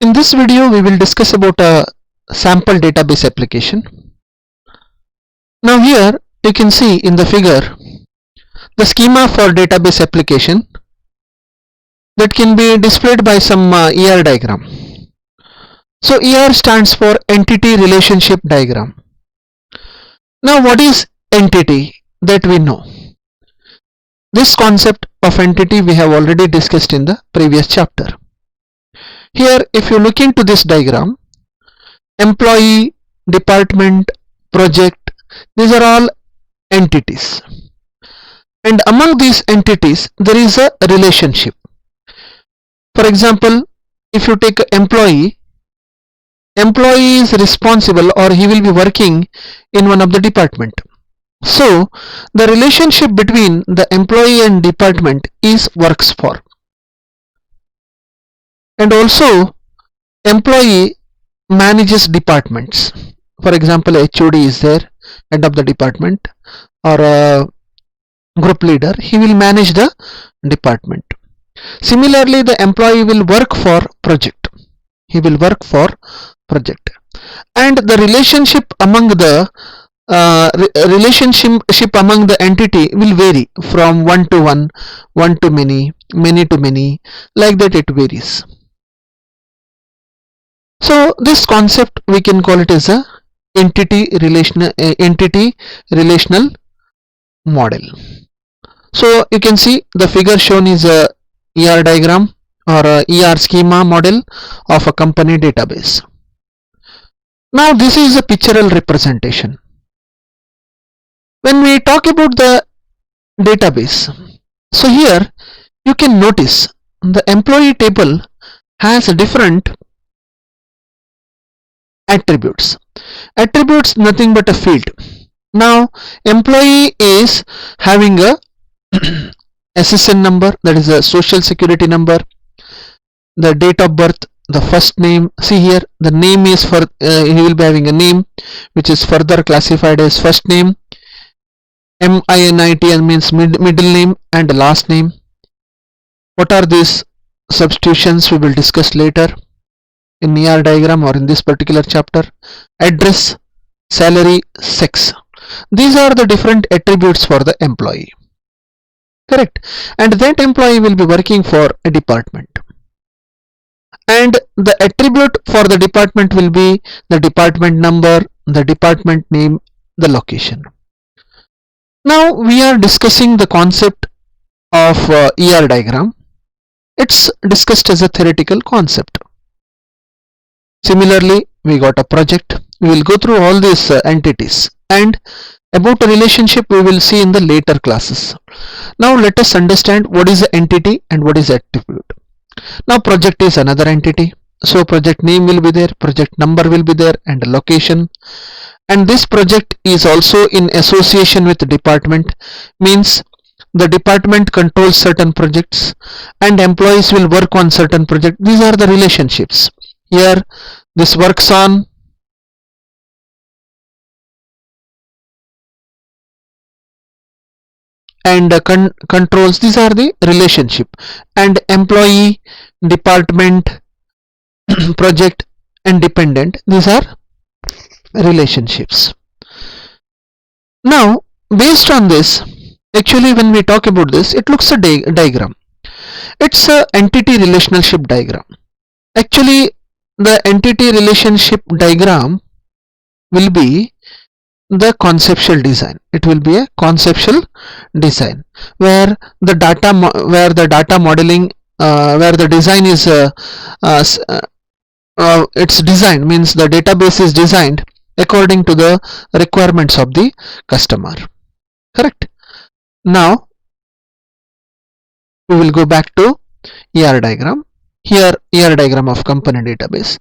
In this video, we will discuss about a sample database application. Now here you can see in the figure the schema for database application that can be displayed by some ER diagram. So ER stands for Entity Relationship Diagram. Now what is entity that we know? This concept of entity we have already discussed in the previous chapter. Here if you look into this diagram, employee, department, project, these are all entities, and among these entities there is a relationship. For example, if you take employee is responsible, or he will be working in one of the department. So the relationship between the employee and department is works for. And also employee manages departments. For example, HOD is there, head of the department, or a group leader, he will manage the department. Similarly, the employee will work for project. He will work for project. And the relationship among the entity will vary from one to one, one to many, many to many, like that it varies. So this concept we can call it as a entity relational model. So you can see the figure shown is a ER diagram or a ER schema model of a company database. Now this is a pictorial representation. When we talk about the database, so here you can notice the employee table has different attributes. Attributes nothing but a field. Now employee is having a SSN number, that is a social security number, the date of birth, the first name. See here the name is for he will be having a name which is further classified as first name, MINIT means middle name, and last name. What are these substitutions we will discuss later in ER diagram or in this particular chapter. Address, salary, sex, these are the different attributes for the employee, correct? And that employee will be working for a department, and the attribute for the department will be the department number, the department name, the location. Now we are discussing the concept of ER diagram. It's discussed as a theoretical concept. Similarly, we got a project. We will go through all these entities, and about a relationship we will see in the later classes. Now let us understand what is the entity and what is the attribute. Now project is another entity, so project name will be there, project number will be there, and location. And this project is also in association with the department, means the department controls certain projects and employees will work on certain projects. These are the relationships. Here this works on and controls. These are the relationship. And employee, department, project, and dependent, these are relationships. Now based on this, actually when we talk about this, it looks a diagram. It's a entity relationship diagram. Actually the entity relationship diagram will be the conceptual design. It will be a conceptual design where the data modeling, where the design is it's designed, means the database is designed according to the requirements of the customer, correct? Now we will go back to ER diagram. Here ER diagram of company database.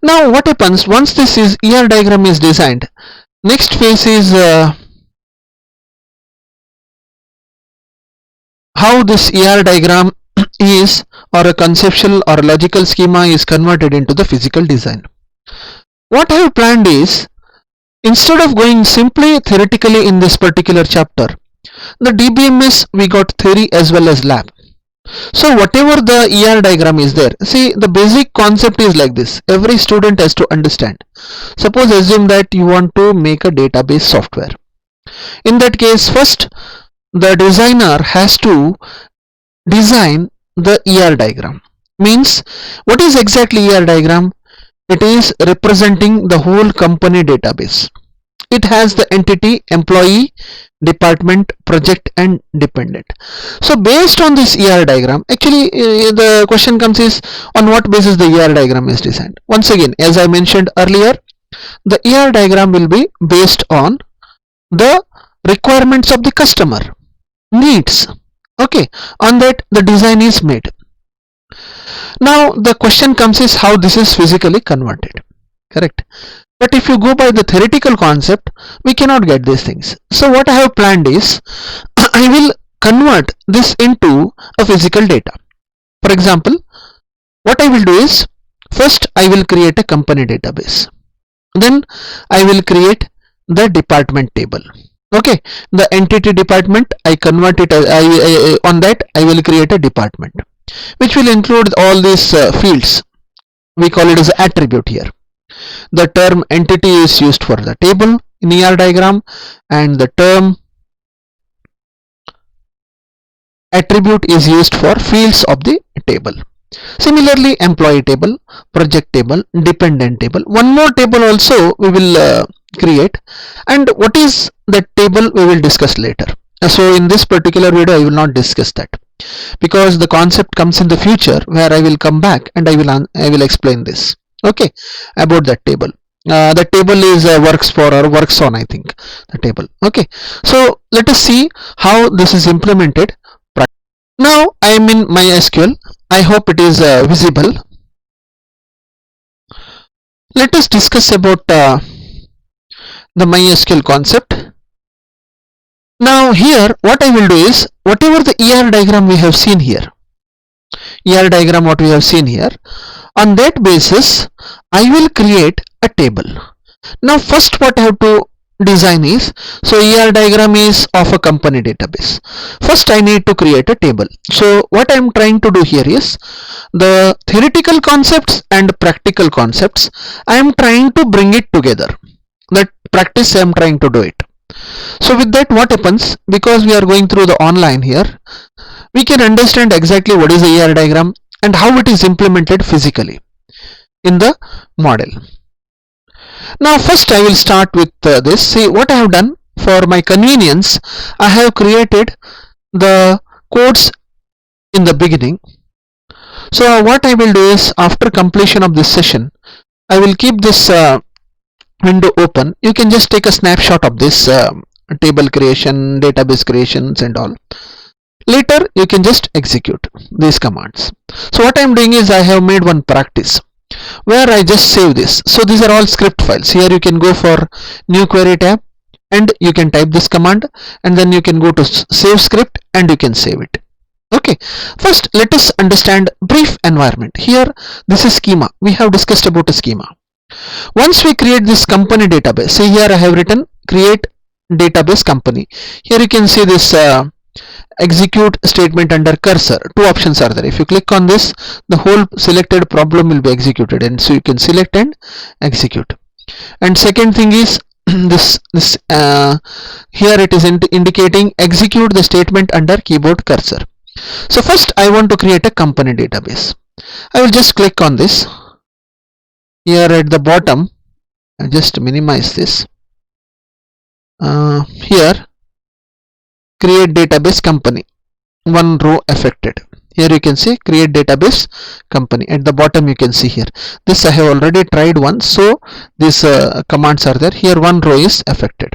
Now what happens once this is ER diagram is designed, next phase is how this ER diagram is, or a conceptual or logical schema is converted into the physical design. What I have planned is, instead of going simply theoretically in this particular chapter, the DBMS we got theory as well as lab. So whatever the ER diagram is there, see the basic concept is like this. Every student has to understand. Suppose assume that you want to make a database software. In that case, first the designer has to design the ER diagram. Means what is exactly ER diagram? It is representing the whole company database. It has the entity, employee, department, project and dependent. So based on this ER diagram, actually the question comes is on what basis the ER diagram is designed. Once again, as I mentioned earlier, the ER diagram will be based on the requirements of the customer needs. Okay, on that the design is made. Now the question comes is how this is physically converted, correct? But if you go by the theoretical concept, we cannot get these things. So what I have planned is I will convert this into a physical data. For example, what I will do is first I will create a company database. Then I will create the department table. Okay, the entity department I convert it on that I will create a department which will include all these fields. We call it as attribute here. The term entity is used for the table in ER diagram and the term attribute is used for fields of the table. Similarly, employee table, project table, dependent table. One more table also we will create, and what is that table we will discuss later. So in this particular video I will not discuss that because the concept comes in the future where I will come back and I will explain this. Okay, about that table. The table is works for or works on, I think, the table. Okay, so let us see how this is implemented. Now I am in MySQL. I hope it is visible. Let us discuss about the MySQL concept. Now here what I will do is whatever the ER diagram we have seen here, ER diagram what we have seen here, on that basis I will create a table. Now first what I have to design is, so ER diagram is of a company database. First I need to create a table. So what I am trying to do here is the theoretical concepts and practical concepts I am trying to bring it together. That practice I am trying to do it. So with that what happens, because we are going through the online here, we can understand exactly what is the ER diagram and how it is implemented physically in the model. Now first I will start with this. See what I have done for my convenience, I have created the codes in the beginning. So what I will do is after completion of this session I will keep this window open. You can just take a snapshot of this table creation, database creations and all. Later you can just execute these commands. So what I am doing is I have made one practice where I just save this. So these are all script files. Here you can go for new query tab and you can type this command and then you can go to save script and you can save it. Okay, first let us understand brief environment. Here this is schema. We have discussed about a schema. Once we create this company database, see here I have written create database company. Here you can see this execute statement under cursor. Two options are there. If you click on this, the whole selected problem will be executed, and so you can select and execute. And second thing is this here it is indicating execute the statement under keyboard cursor. So first I want to create a company database. I will just click on this. Here at the bottom, I just minimize this. Here create database company, one row affected. Here you can see create database company. At the bottom you can see here this I have already tried once, so these commands are there. Here one row is affected.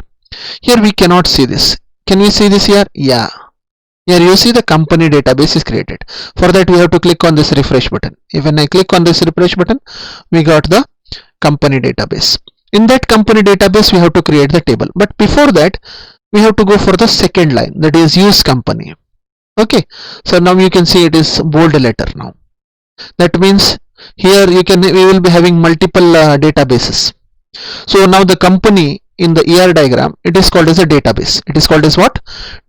Here we cannot see this. Can we see this here? Yeah, here you see the company database is created. For that we have to click on this refresh button. When I click on this refresh button, we got the company database. In that company database we have to create the table, but before that we have to go for the second line, that is use company. Okay, so now you can see it is bold letter now. That means here we will be having multiple databases. So now the company in the ER diagram, it is called as a database. It is called as what?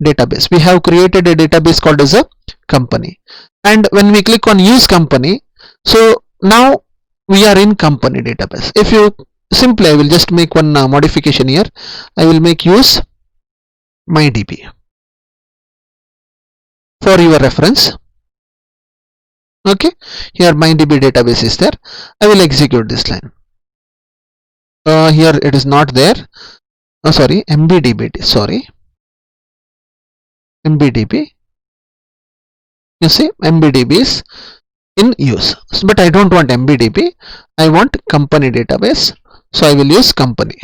Database. We have created a database called as a company, and when we click on use company, so now we are in company database. If you simply, I will just make one modification here. I will make use MyDB for your reference. Okay, here MyDB database is there. I will execute this line. Here it is not there. Sorry, MBDB. Sorry, MBDB. You see, MBDB is in use, but I don't want MBDB. I want company database, so I will use company.